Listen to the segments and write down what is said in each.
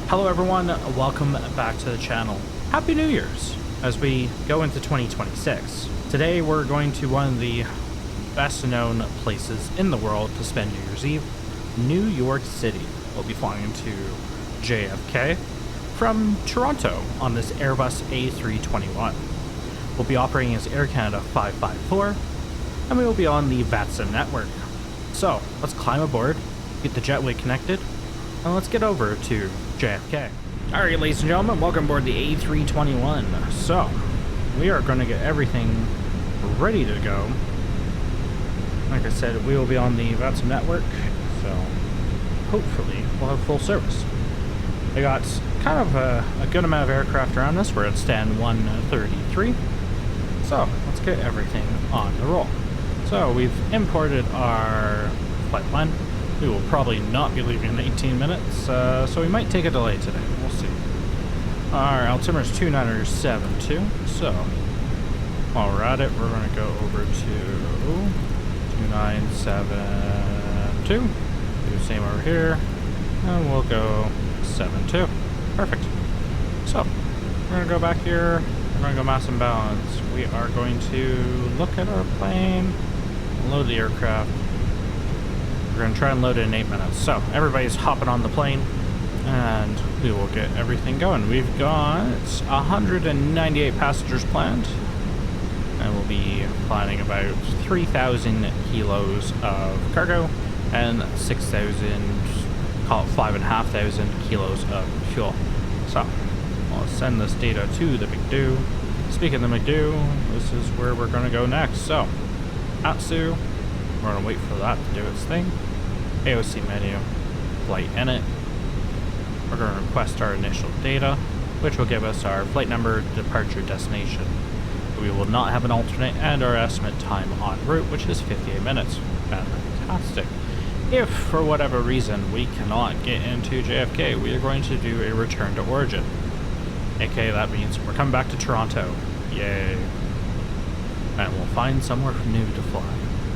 Hello everyone, welcome back to the channel. Happy New Year's as we go into 2026. Today we're going to one of the best known places in the world to spend New Year's Eve, New York City. We'll be flying to JFK from Toronto on this Airbus A321. We'll be operating as Air Canada 554 and we will be on the VATSIM Network. So let's climb aboard, get the jetway connected, and let's get over to JFK. Alright, ladies and gentlemen, welcome aboard the A321. So, we are going to get everything ready to go. Like I said, we will be on the VATSIM network, so hopefully we'll have full service. I got kind of a good amount of aircraft around us. We're at stand 133. So, let's get everything on the roll. So, we've imported our flight plan. We will probably not be leaving in 18 minutes, so we might take a delay today. We'll see. Our altimeter is 2972, so while we're at it, we're going to go over to 2972. Do the same over here, and we'll go 72. Perfect. So we're going to go back here. We're going to go mass and balance. We are going to look at our plane, load the aircraft. We're going to try and load it in 8 minutes. So everybody's hopping on the plane and we will get everything going. We've got 198 passengers planned and we'll be planning about 3,000 kilos of cargo and 6,000, call it 5,500 kilos of fuel. So I'll send this data to the McDo. Speaking of the McDo, this is where we're going to go next. So Atsu. We're going to wait for that to do its thing. AOC menu, flight init. We're going to request our initial data, which will give us our flight number, departure destination. We will not have an alternate, and our estimate time en route, which is 58 minutes. Fantastic. If, for whatever reason, we cannot get into JFK, we are going to do a return to origin. Okay, that means we're coming back to Toronto. Yay. And we'll find somewhere new to fly.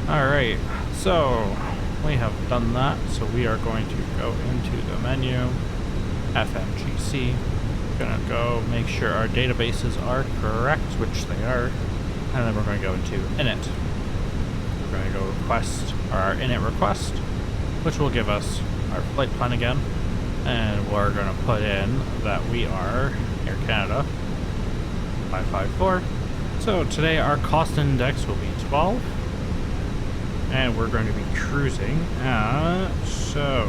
Alright, so we have done that, so we are going to go into the menu, FMGC, gonna go make sure our databases are correct, which they are, and then we're going to go into init. We're going to go request our init request, which will give us our flight plan again, and we're going to put in that we are Air Canada 554. So today our cost index will be 12. And we're going to be cruising at, so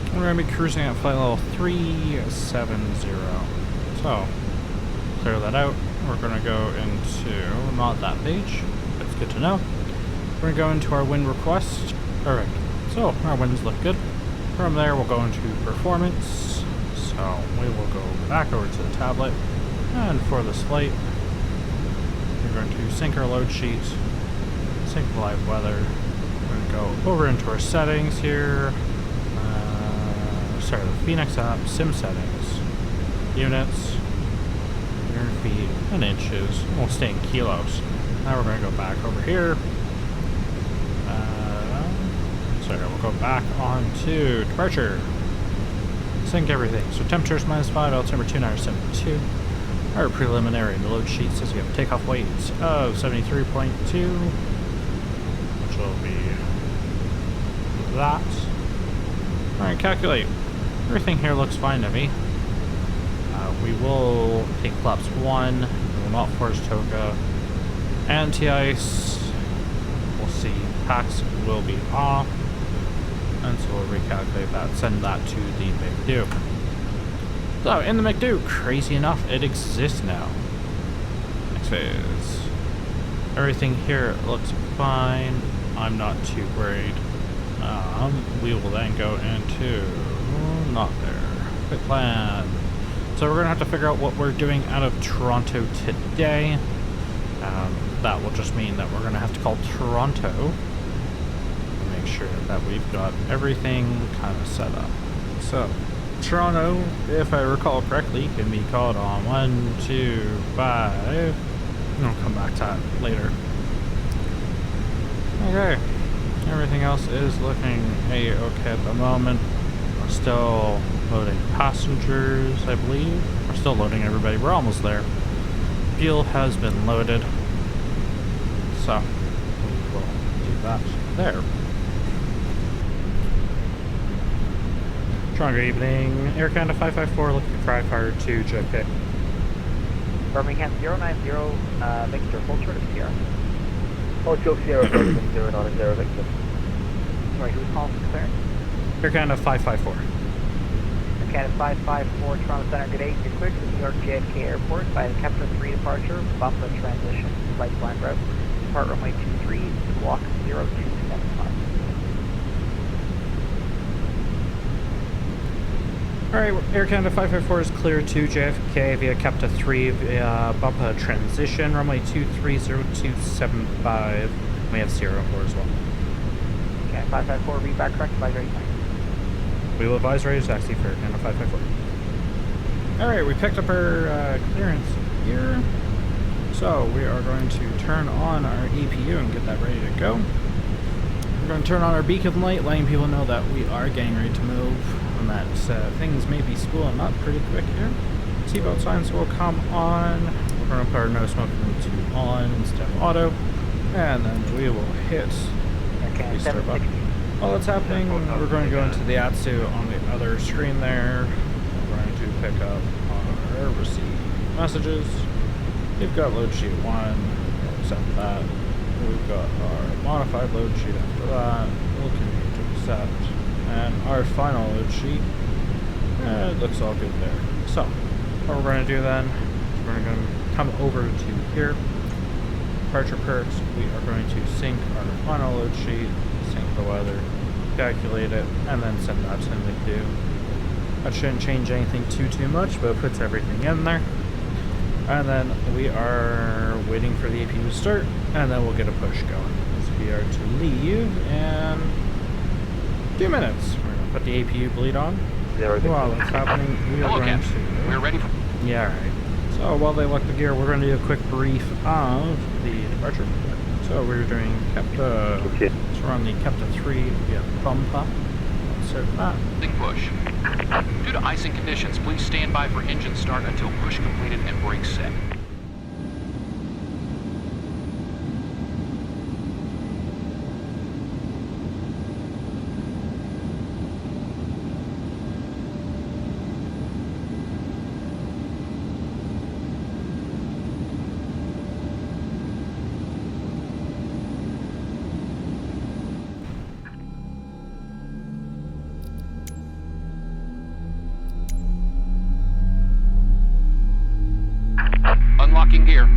we're going to be cruising at flight level 370. So clear that out. We're going to go into, not that page, but it's good to know. We're going to go into our wind request. Perfect. So our winds look good. From there we'll go into performance. So we will go back over to the tablet. And for this flight, we're going to sync our load sheet, sync the live weather. We're going to go over into our settings here. Sorry, the Fenix app, sim settings, units, your feet, and inches. We'll stay in kilos. Now we're going to go back over here. Sorry, we'll go back on to departure. Sync everything. So temperatures -5, altimeter 2972. Our preliminary load sheet says we have takeoff weights of 73.2. Which will be that. Alright, calculate. Everything here looks fine to me. We will take flaps 1. We will not force TOGA. Anti-ice. We'll see. Packs will be off. And so we'll recalculate that. Send that to the McDo. So, in the McDo, crazy enough, it exists now. Next phase. Everything here looks fine. I'm not too worried. We will then go into, not there, quick plan. So we're going to have to figure out what we're doing out of Toronto today. That will just mean that we're going to have to call Toronto to make sure that we've got everything kind of set up. So, Toronto, if I recall correctly, can be called on 1, 2, 5. I'll come back to that later. Okay, everything else is looking a-okay at the moment. We're still Loading passengers, I believe. We're still loading everybody. We're almost there. Fuel has been loaded. So, we will do that there. Strong evening. Air Canada 554 looking for fire to JFK. Birmingham 090, Victor, full short of Sierra. Hold Joe Sierra, 090, Victor. Sorry, who's calling for clearance? Air Canada 554. Air Canada 554, Toronto Center, good day. You're cleared to the New York JFK Airport by the Kepler 3 departure, bump and transition, flight plan route. Depart runway 23, walk 0275. Alright, Air Canada 554 is clear to JFK via Kepler 3 via bump transition, runway 230275. We have Sierra 4 as well. Okay, 554, read back correct, advisory time. We will advise radio taxi for Air Canada 554. Alright, we picked up our clearance here. So we are going to turn on our EPU and get that ready to go. We're going to turn on our beacon light, letting people know that we are getting ready to move. And that things may be spooling up pretty quick here. Seatbelt signs will come on. We're going to put our no smoking to on instead of auto. And then we will hit restart button. While that's happening, we're going to go into the ATSU on the other screen there. We're going to pick up our received messages. We've got load sheet 1. We'll accept that. We've got our modified load sheet after that. We'll continue to accept. And our final load sheet, it looks all good there. So, what we're going to do then, we're going to come over to here, departure perks, we are going to sync our final load sheet, sync the weather, calculate it, and then send that to the queue. That shouldn't change anything too much, but it puts everything in there. And then we are waiting for the APU to start, and then we'll get a push going. So we are to leave, and 2 minutes. We're going to put the APU bleed on. While that's happening, we are going to... We're ready for... Yeah, alright. So while they lock the gear, we're going to do a quick brief of the departure. So we're doing Kepler... Okay. So we're on the Kepler 3 via bumper. Insert that. push. Due to icing conditions, please stand by for engine start until push completed and brakes set. Unlocking gear.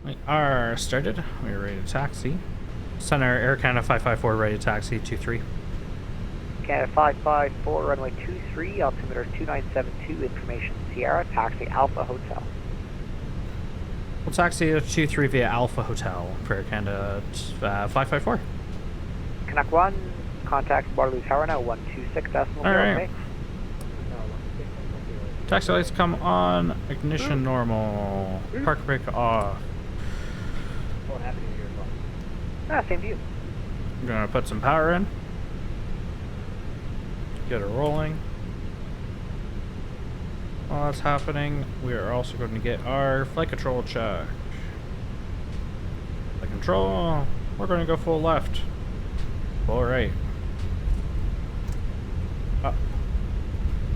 We are started. We are ready to taxi. Center Air Canada 554 ready to taxi 23. Canada 554, runway 23, altimeter 2972, information Sierra, taxi Alpha Hotel. We'll taxi to 23 via Alpha Hotel for Air Canada 554. Canuck 1, contact Waterloo Tower now, 126.0. Alright. Taxi lights come on, ignition normal, park brake off. Same view. I'm gonna put some power in. Get it rolling. While that's happening, we are also going to get our flight control check. Flight control, we're going to go full left. Full right. Up.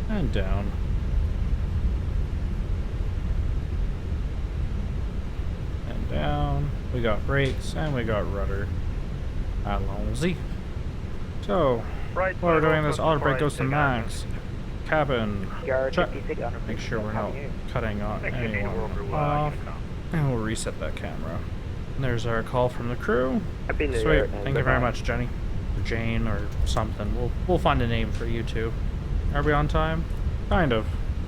And down. And down. We got brakes and we got rudder. Allons-y. So, Right, while we're doing this, auto brake goes to max. Cabin, Yard check. 56 under Make sure we're not cutting on anyone well, off. And we'll reset that camera. And there's our call from the crew. Happy New Sweet. Year. Thank you very much, Jenny. Or Jane or something. We'll find a name for you two. Are we on time? Kind of.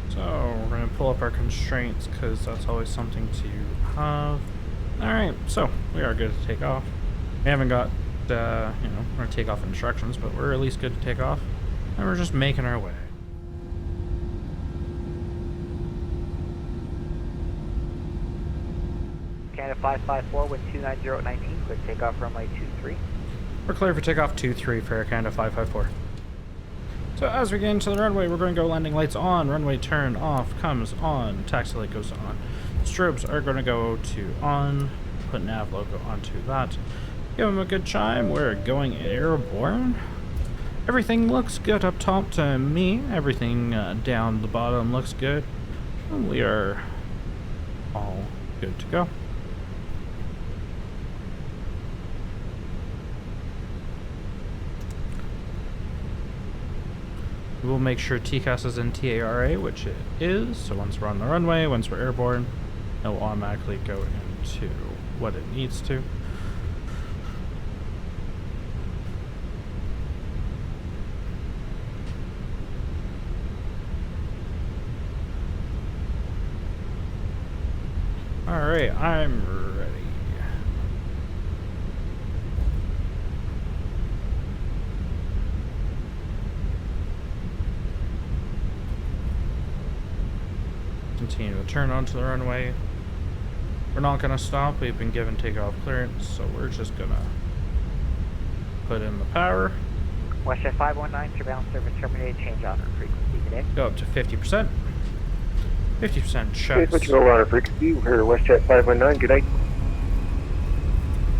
So we're gonna pull up our constraints because that's always something to have. Alright, so we are good to take off. We haven't got we're gonna take off instructions, but we're at least good to take off. And we're just making our way. Canada 554, wind 290 at 19, quick takeoff runway 23. We're clear for takeoff 23 for Air Canada 554. So as we get into the runway, we're going to go landing lights on, runway turn off, comes on, taxi light goes on. Strobes are going to go to on, put nav logo onto that. Give them a good chime, we're going airborne. Everything looks good up top to me, everything down the bottom looks good. And we are all good to go. We'll make sure TCAS is in TARA, which it is. So once we're on the runway, once we're airborne, it will automatically go into what it needs to. Alright, I'm ready. Continue to turn onto the runway. We're not going to stop. We've been given takeoff clearance, so we're just going to put in the power. WestJet 519, surveillance service terminated, change on frequency today. Go up to 50%. 50% Okay, checks. switching over on our frequency. We're here at WestJet 519. Good night.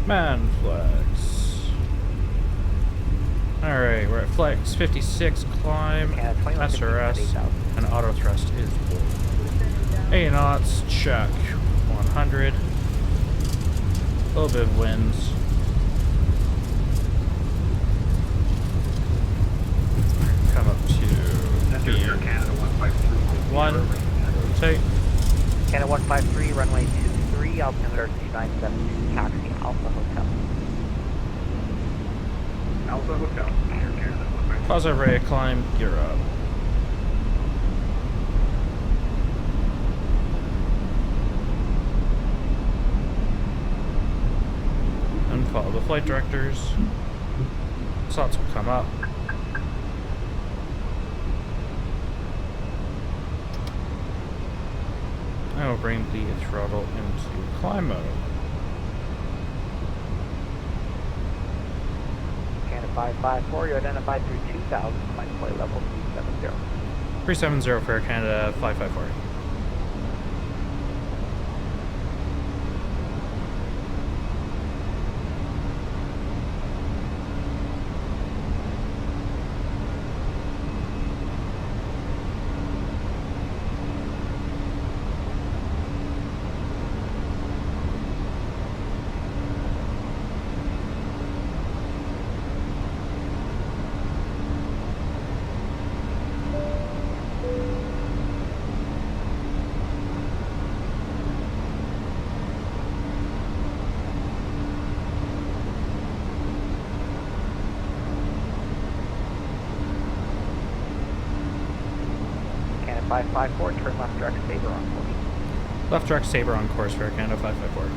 Man flex. Alright, we're at flex 56, climb, Canada 21, SRS, and auto thrust is full. 8 knots, check. 100. A little bit of winds. Come up to Air Canada 153. 1. Take. Canada 153, runway 23, altimeter 297, taxi Alpha Hotel. Alpha Hotel. Air Canada 153. Positive rate, climb, gear up. And follow the flight directors. Slots will come up. I will bring the throttle into climb mode. Canada 554, you identified through 2000, flight flight level 370. 370 for Air Canada 554. Canada 554, turn left direct saber on course. Left direct saber on course for Air Canada 554.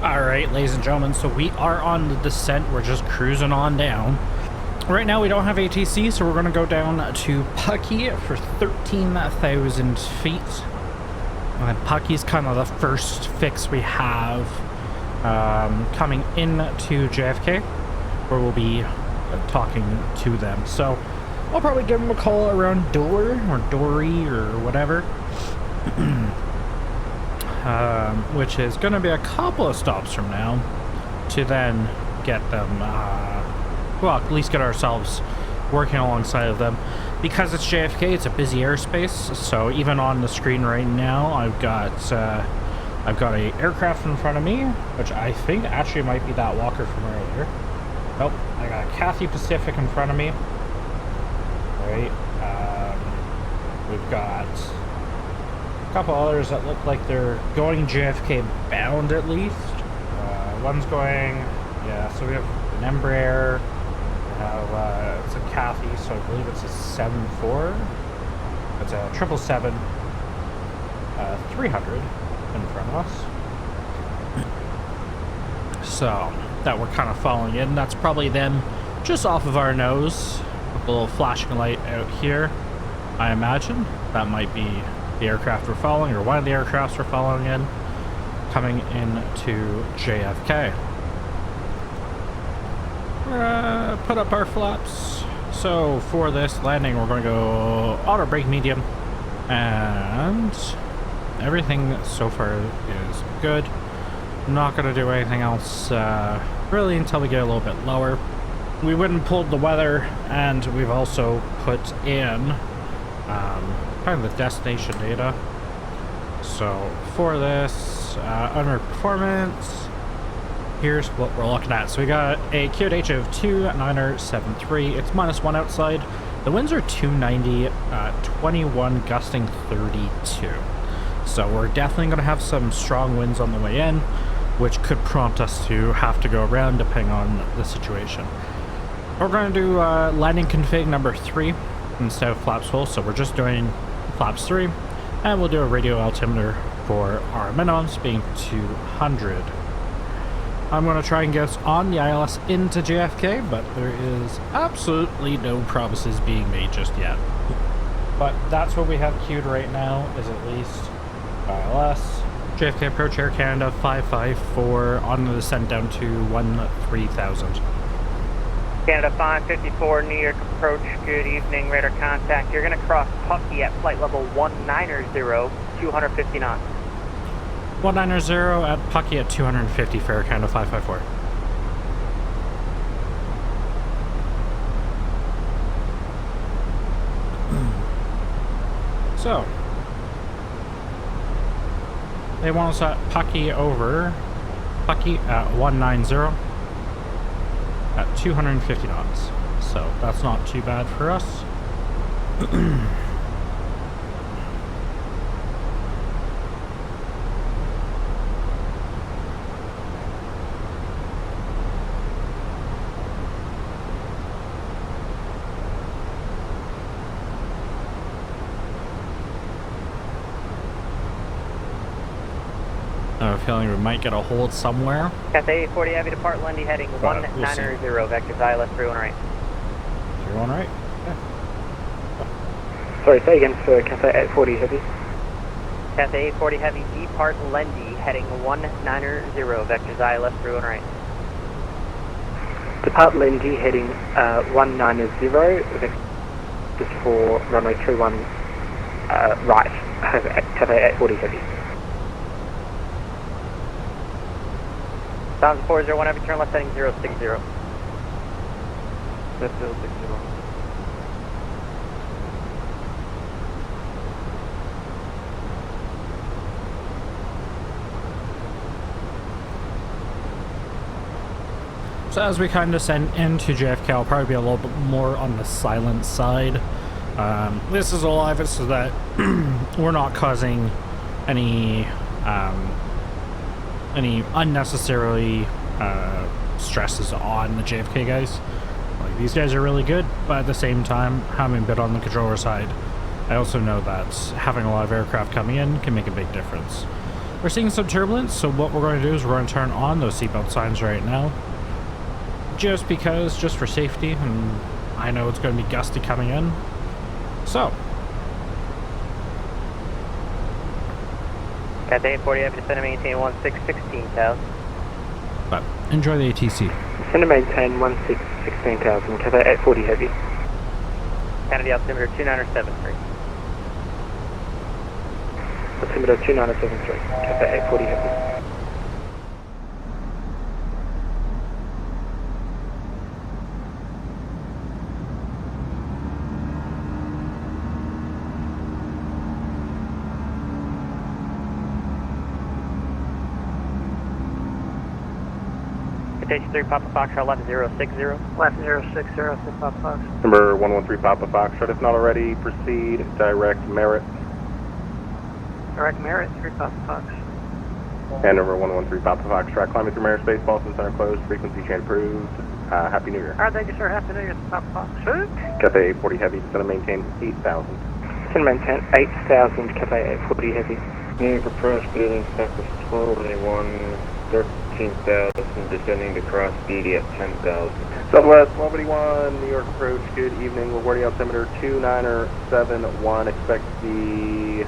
Alright, ladies and gentlemen, so we are on the descent. We're just cruising on down. Right now we don't have ATC, so we're going to go down to Pucky for 13,000 feet. And Pucky's kind of the first fix we have coming into JFK, where we'll be talking to them. So I'll probably give them a call around Dory or whatever, which is going to be a couple of stops from now, to then get them, well, at least get ourselves working alongside of them. Because it's JFK, it's a busy airspace, so even on the screen right now, I've got a aircraft in front of me, which I think actually might be that Walker from earlier. Nope, I got a Cathay Pacific in front of me. Right, we've got a couple others that look like they're going JFK bound at least. One's going, yeah, so we have an Embraer. It's a Cathay, so I believe it's a 7-4. It's a 777 300 in front of us. So that we're kind of following in. That's probably them just off of our nose. A little flashing light out here. I imagine that might be the aircraft we're following, or one of the aircrafts we're following in, coming into JFK. Put up our flaps. So for this landing, we're going to go auto brake medium, and everything so far is good. I'm not going to do anything else really until we get a little bit lower. We went and pulled the weather, and we've also put in kind of the destination data. So for this, under performance, here's what we're looking at. So we got a QNH of 2973. It's -1 outside. The winds are 290, 21 gusting 32. So we're definitely going to have some strong winds on the way in, which could prompt us to have to go around depending on the situation. We're going to do landing config number 3 instead of flaps full, so we're just doing flaps 3, and we'll do a radio altimeter for our minimums being 200. I'm going to try and get us on the ILS into JFK, but there is absolutely no promises being made just yet. But that's what we have queued right now, is at least ILS, JFK approach Air Canada 554 on the descent down to 13,000. Canada 554, New York approach, good evening, radar contact. You're going to cross Pucky at flight level 190, 250 knots. 190 at Pucky at 250 for Air Canada 554. So, they want us at Pucky over, Pucky at 190 at 250 knots. So that's not too bad for us. I have a feeling we might get a hold somewhere. Cathay 40 Heavy depart Lundy heading 190, vectors ILS 31 right. 31 right? Yeah. Sorry, say again for Cathay 840 Heavy. Cathay 840 Heavy depart Lundy heading 190, vectors ILS 31 right. Depart Lindy heading 190, vectors for runway 31 right, Cathay 840 Heavy. Sounds 401 Heavy, turn left heading 060. That's 060. So as we kind of descend into JFK, I'll probably be a little bit more on the silent side. This is a live so that we're not causing any unnecessarily stresses on the JFK guys. Like, these guys are really good, but at the same time, having been on the controller side, I also know that having a lot of aircraft coming in can make a big difference. We're seeing some turbulence, so what we're going to do is we're going to turn on those seatbelt signs right now. Just for safety, and I know it's going to be gusty coming in. So. Cathay 40 Heavy, descend and maintain 1616, Tau. But enjoy the ATC. Center maintain 16,000, Cathay 840 heavy. Kennedy altimeter 2973. Altimeter 2973, Cathay 840 heavy. Station 3 Papa Foxtrot left 060. Left 060, 6 Papa Fox. Number 113 Papa Foxtrot, if not already, proceed direct Merritt. Direct Merritt, 3 Papa Fox. And number 113 Papa Foxtrot, climbing through airspace, Boston Center closed, frequency change approved. Happy New Year. Alright, thank you, sir. Happy New Year, Papa Fox. Cathay 840 Heavy, going to maintain 8,000. Center maintain 8,000, Cathay 840 heavy. Moving for approach building Southwest 1281, 13,000, descending to cross speedy at 10,000. Southwest 1281, New York approach, good evening. LaGuardia altimeter 2971, expect the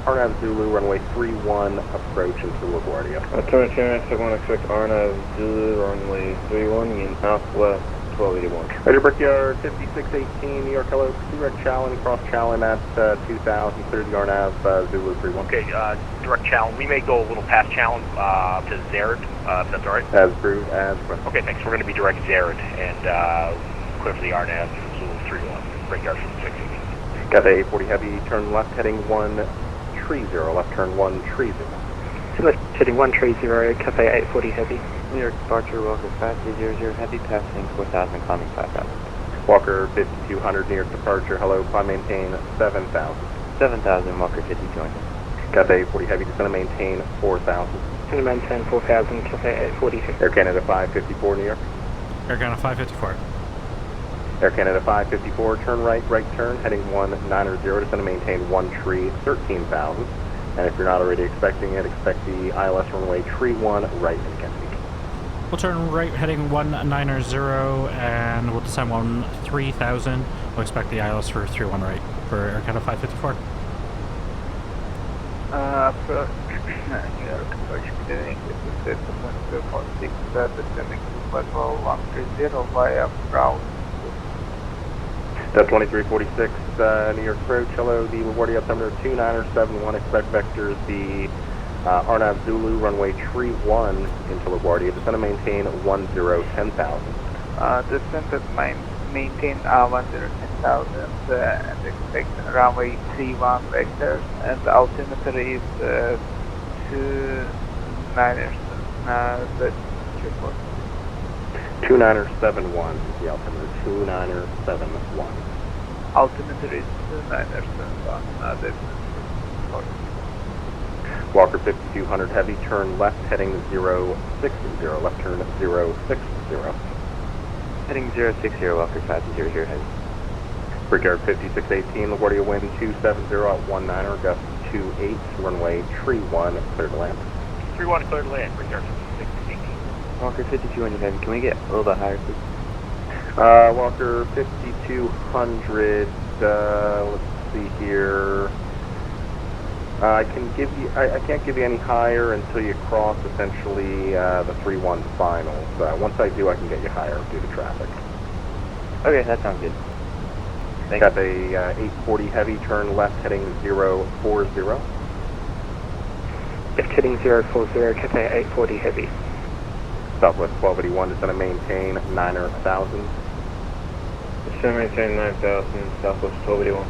RNAV Zulu runway 31 approach into LaGuardia. Altimeter 2971, expect RNAV Zulu runway 31 in Southwest 1281. Roger, Brickyard 5618, New York, hello, direct Challen, cross Challen at 2000, clear the RNAV Zulu 31. Okay, direct Challen. We may go a little past Challen to Zared, if that's all right. As approved, as requested. Okay, thanks. We're going to be direct Zared and clear for the RNAV Zulu 31, Brickyard 5618. Cathay 840 Heavy, turn left heading 130, left turn 130. Left heading 130, Cathay 840 heavy. New York departure, Walker 5300, heavy passing 4,000, climbing 5,000. Walker 5200, New York departure, hello, climb maintain 7,000. 7,000, Walker 5200. Cathay 840 Heavy, just going to maintain 4,000. Center maintain 4,000, Cathay 840 heavy. Air Canada 554, New York. Air Canada 554. Air Canada 554, turn right, right turn, heading 190, just going to maintain 1 tree, 13,000. And if you're not already expecting it, expect the ILS runway tree 1 right in Kennedy. We'll turn right heading 190 and we'll descend 3000. We'll expect the ILS for 31 right for Air Canada 554. Approach New York approach beginning with the 46, descending to level 130 via ground. Step 2346, New York approach, hello, the LaGuardia altimeter 2971, expect vectors, the RNAV Zulu runway tree 1 into LaGuardia, just going to maintain 10,000. Descent maintain 10,000 and expect runway 31 vectors, and the altimeter is 29ers. That's 2971 is the altimeter, 2971. Altimeter is 29ers. Walker 5200 Heavy, turn left heading 060, left turn 060. Heading 060, Walker 500, heavy. Brickyard 5618, LaGuardia wind 270 at 19, gust 28, runway tree 1, clear to land. 31 clear to land, Brickyard 5618. Walker 5200 heavy, can we get a little bit higher, please? Walker 5200, let's see here. I can't give you any higher until you cross essentially the 3-1 finals. Once I do, I can get you higher due to traffic. Okay, that sounds good. Thank Got a 840 Heavy, turn left heading 040. Left heading 040, Cathay 840 heavy. Southwest 1281 is going to maintain 9,000. Descend maintain 9,000, Southwest 1281.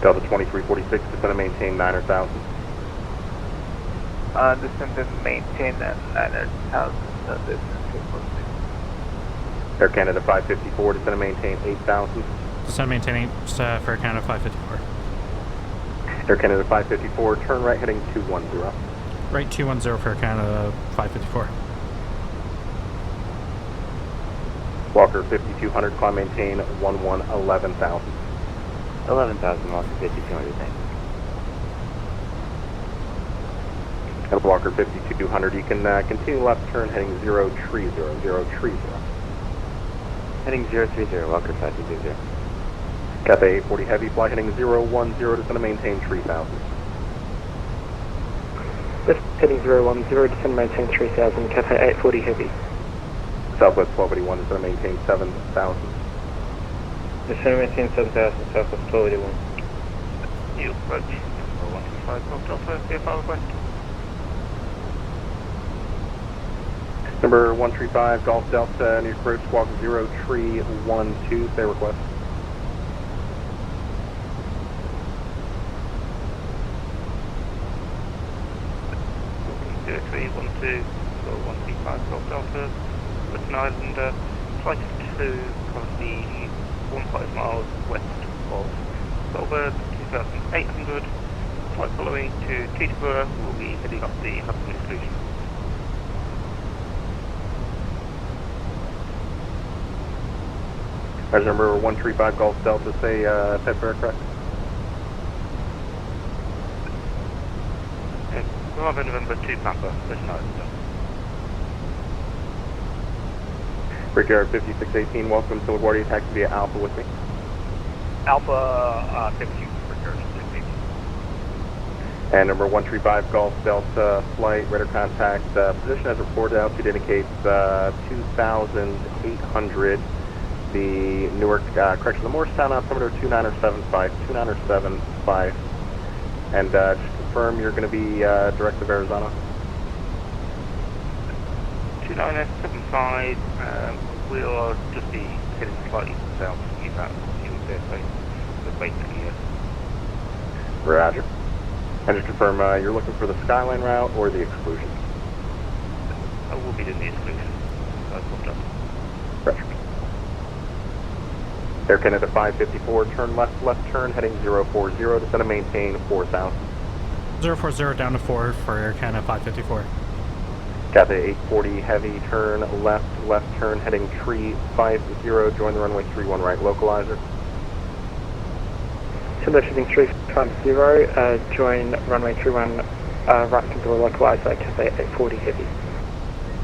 Delta 2346 is going to maintain 9,000. Descent maintain 9,000. Air Canada 554 is going to maintain 8,000. Descend maintaining for Air Canada 554. Air Canada 554, turn right heading 210. Right 210 for Air Canada 554. Walker 5200, climb maintain 11,000. 11,000, Walker 5200, thanks. And Walker 5200, you can continue left turn heading 030. Heading 030, Walker 520. Cathay 840 Heavy, fly heading 010, just going to maintain 3,000. Left heading 010, descend maintain 3000, Cafe 840 heavy. Southwest 1281 is going to maintain 7,000. Descend maintain 7000, Southwest 1281. You approach 125 Golf Delta, VFR request. Number 135 Golf Delta, near approach squawk 0312, say request. Looking 0312, so 135 Golf Delta, Britain Island, flight 2, currently 15 miles west of Solberg, 2800. Flight following to Teterborough, will be heading up the Hudson exclusion. As number 135 Golf Delta, say set for aircraft. Bravo November 2 Papa, Britain Island. Brickyard 5618, welcome to LaGuardia, taxi via Alpha with me. Alpha 52, Brickyard 5618. And number 135 Golf Delta, flight, radar contact, position as reported, altitude indicates 2,800. The Newark, correction, the Morristown altimeter 29075, and just confirm you're going to be direct of Arizona. 29075, we'll just be heading slightly south to use that fuel airspace, but basically yes. Roger. And just confirm you're looking for the Skyline route or the exclusion? We'll be doing the exclusion. Roger. Air Canada 554, turn left, left turn, heading 040, descend and maintain 4,000. 040 down to 4 for Air Canada 554. Cathay 840, heavy, turn left, left turn, heading tree 50, join the runway 31 right, localizer. Timber heading 350, join runway 31 right to door localizer, Cafe 840 heavy.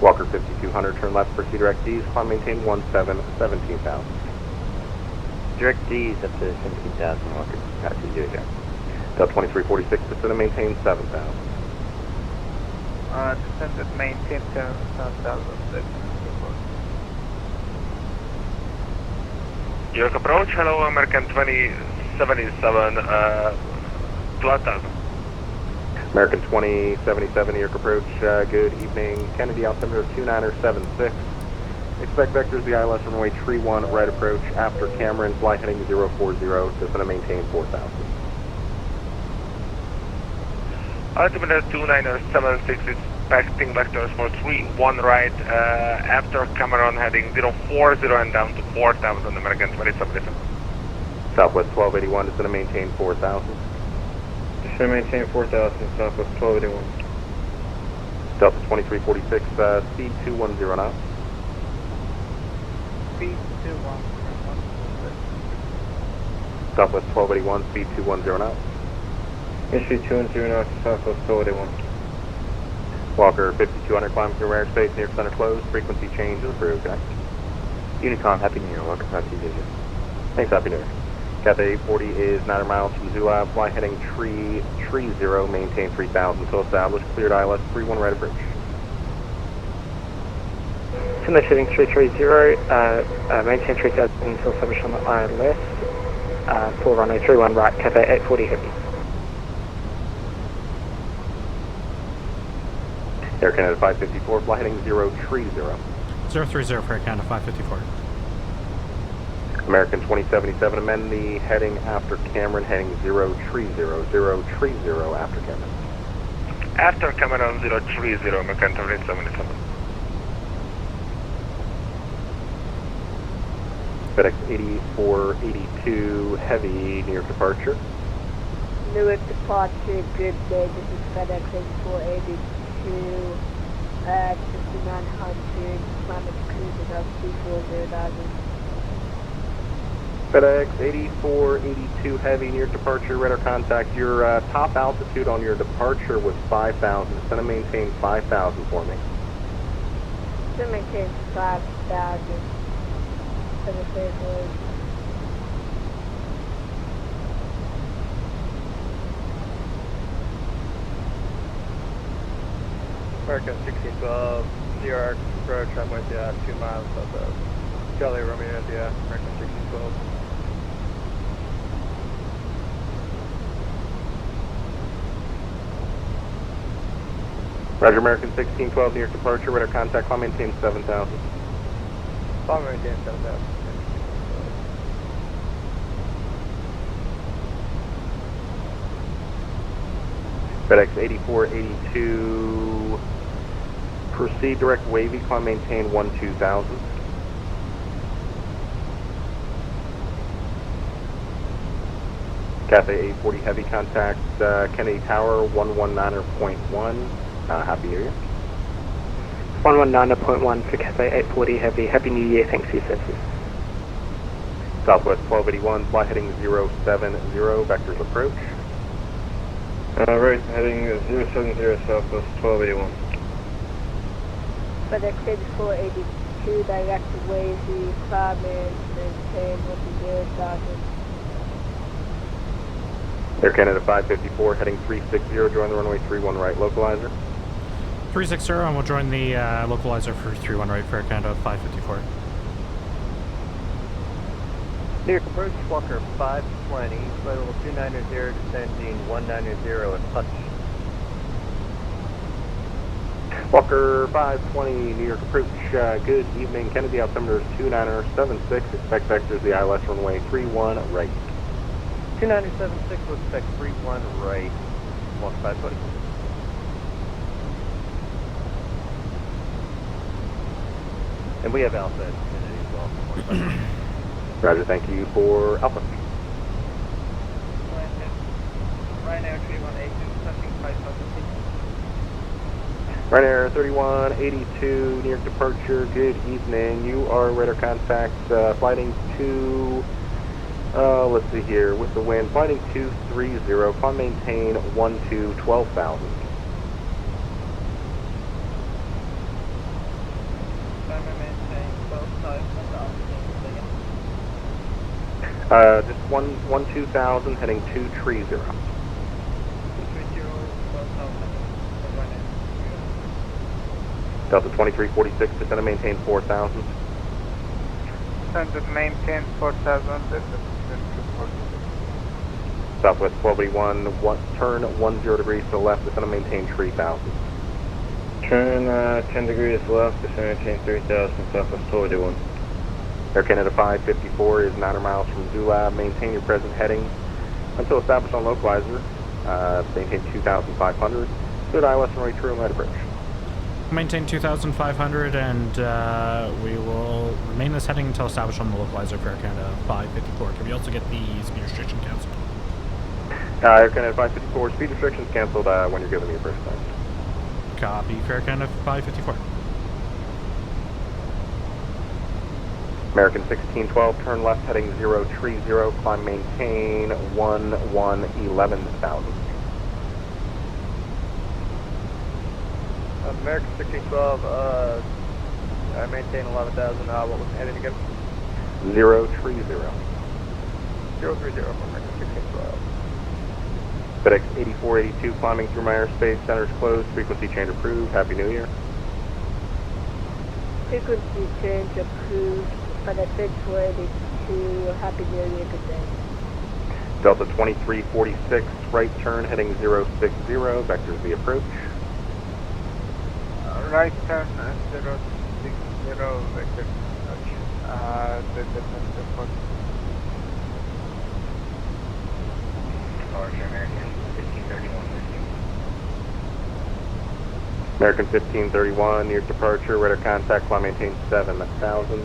Walker 5200, turn left, proceed direct D's, climb maintain 17,000. Direct D's up to 17,000, Walker. That's easy again. Delta 2346, descend and maintain 7,000. Descend at maintain 7,000. York approach, hello, American 2077, 12,000. American 2077, York approach, good evening. Kennedy altimeter 2976. Expect vectors the ILS runway 31 right approach after Cameron, flight heading 040, descend and maintain 4,000. Altimeter 2976, expecting vectors for 31 right, after Cameron heading 040 and down to 4,000, American 2077. Southwest 1281, descend and maintain 4,000. Descend and maintain 4,000, Southwest 1281. Delta 2346, speed 210 knots. Speed 21. Southwest 1281, speed 210 knots. Issue 210 knots, Southwest 1281. Walker 5200, climb through airspace, near center closed, frequency change is approved, connect. Unicom, Happy New Year, Walker 520. Thanks, Happy New Year. Cathay 840 is 9 miles to Zula, fly heading tree 30, maintain 3,000 until established, cleared ILS 31 right approach. Timber heading 330, maintain 3000 until established on the ILS, for runway 31 right, Cafe 840 heavy. Air Canada 554, fly heading 030. 030 for Air Canada 554. American 2077, amend the heading after Cameron, heading 030, 030 after Cameron. After Cameron 030, American 2077. FedEx 8482, heavy, near departure. Newark departure, good day, this is FedEx 8482, 5900, climate cruising up 240,000. FedEx 8482, heavy, near departure, radar contact. Your top altitude on your departure was 5,000. Descend and maintain 5,000 for me. To maintain 5,000 for the favorite. American 1612, CRX approach, I'm with you, 2 miles south of Charlie Romeo, India, American 1612. Roger, American 1612, New York departure, radar contact, climb maintain 7000. Climb maintain 7000. FedEx 8482, proceed direct wavy, climb maintain 12000. Cathay 840 heavy contact, Kennedy Tower 119.1. Happy New Year. 119.1 for Cathay 840 Heavy. Happy New Year, thanks for your services. Southwest 1281, flight heading 070, vectors approach. Right, heading 070 Southwest 1281. FedEx 8482, direct wavy, climb and maintain 1,000. Air Canada 554, heading 360, join the runway 31 right, localizer. 360, and we'll join the localizer for 31 right for Air Canada 554. New York approach, Walker 520, flight level 290, descending 190 at Hutch. Walker 520, New York approach, good evening, Kennedy altimeter 2976, expect vectors the ILS runway 31 right. 2976 will expect 31 right, Walker 520. And we have Alpha at Kennedy as well. Roger, thank you for Alpha. Ryanair 3182, touching 5000 feet. Ryanair 3182, New York departure, good evening. You are radar contact, flighting to, let's see here, with the wind, flighting 230, climb maintain 12,000. Just 12,000, heading 230. Delta 2346, descend and maintain 4,000. Descend and maintain 4,000. Southwest 1281, turn 10 degrees to the left, descend and maintain 3,000. Turn 10 degrees left, descend and maintain 3000, Southwest 1281. Air Canada 554 is 9 miles from Zula. Maintain your present heading until established on localizer. Maintain 2,500. Good ILS runway true and light approach. Maintain 2,500, and we will remain this heading until established on the localizer for Air Canada 554. Can we also get the speed restriction canceled? Air Canada 554, speed restrictions canceled when you're giving me your first time. Copy for Air Canada 554. American 1612, turn left heading 030, climb maintain 11,000. American 1612, I maintain 11,000, what was the heading again? 030. 030 for American 1612. FedEx 8482, climbing through my airspace, centers closed, frequency change approved, Happy New Year. Frequency change approved. FedEx 8482, Happy New Year, good day. Delta 2346, right turn heading 060, vectors the approach. Right turn 060, vector approach. American 1531, near departure, radar contact, climb maintain 7,000.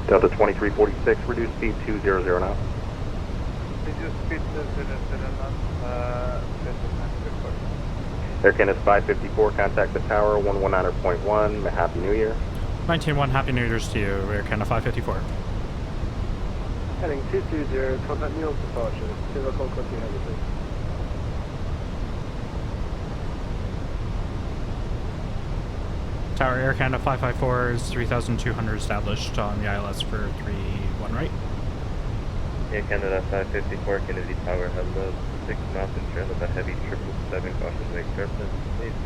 Delta 2346, reduce speed 200 now. Reduce speed to 009, Air Canada 554, contact the tower 119.1, Happy New Year. 19-1, Happy New Year's to you, Air Canada 554. Heading 220, contact Neil's departure, Zero Concord 200. Tower Air Canada 554 is 3,200 established on the ILS for 3-1 right. Air Canada 554, Kennedy Tower, hello. 6 miles and trail of a heavy 777, caution wake turbulence.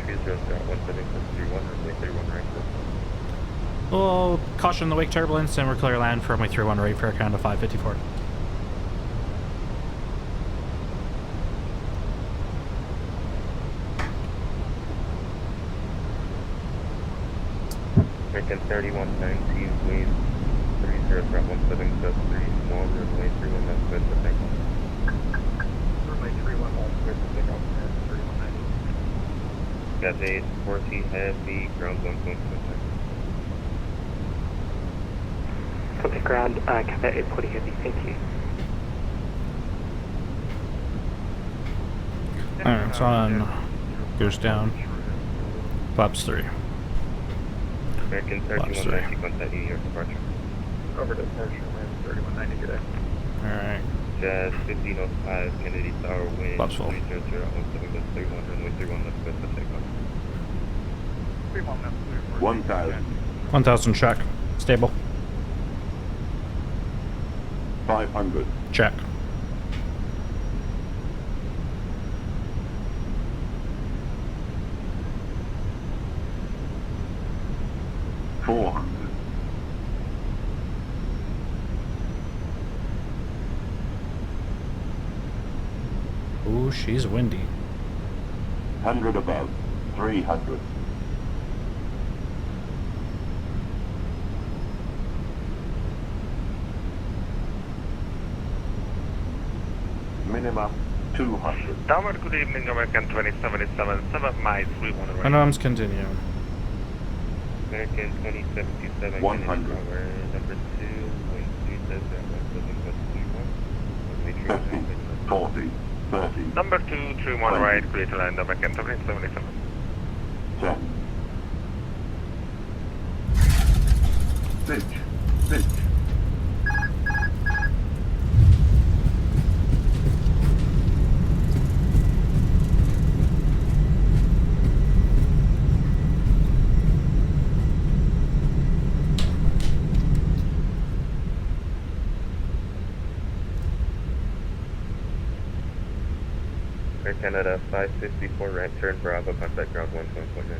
30017631, runway 31 right. We'll caution the wake turbulence and we're clear land for runway 31 right for Air Canada 554. American 3190, wave 30.17, runway 31 left square to takeoff. Runway 31 left square to takeoff, 3190. Got 840 heavy, ground 1.5. Contact ground, Cafe 840 heavy, thank you. Alright, it's on. Goes down. Flaps 3. American 3190, contact New York departure. Over to departure, land 3190, good day. Alright. Jazz 1505, Kennedy Tower, wind Flaps full. 300.17.31, runway 31 left square to takeoff. 31 left clear for 1,000. 1,000 check. Stable. 500. Check. Ooh, she's windy. 100 above. 300. Minimum 200. Tower, good evening, American 2777, my 31 right. Minimums continue. American 2077, 100. Tower, number 2, wind 50, 40, 30. Number 231 right, clear to land, American 2077. 10. Pitch. Pitch. Air Canada 554, right turn Bravo, contact ground 11.9.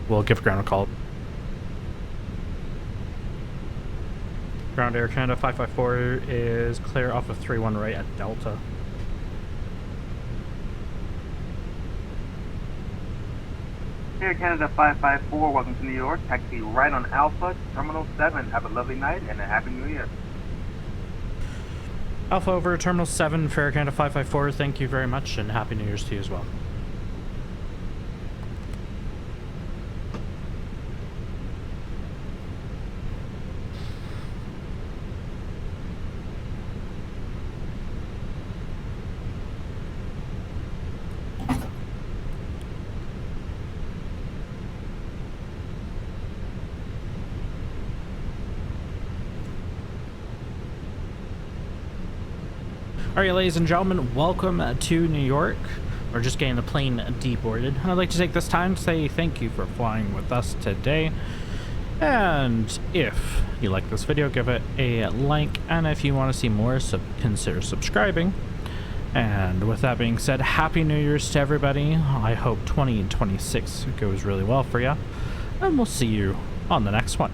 We'll give ground a call. Ground Air Canada 554 is clear off of 31 right at Delta. Air Canada 554, welcome to New York. Taxi right on Alpha, Terminal 7. Have a lovely night and a Happy New Year. Alpha over Terminal 7 for Air Canada 554. Thank you very much and Happy New Year's to you as well. Alright, ladies and gentlemen, welcome to New York. We're just getting the plane deboarded. I'd like to take this time to say thank you for flying with us today. And if you like this video, give it a like. And if you want to see more, consider subscribing. And with that being said, Happy New Year's to everybody. I hope 2026 goes really well for you. And we'll see you on the next one.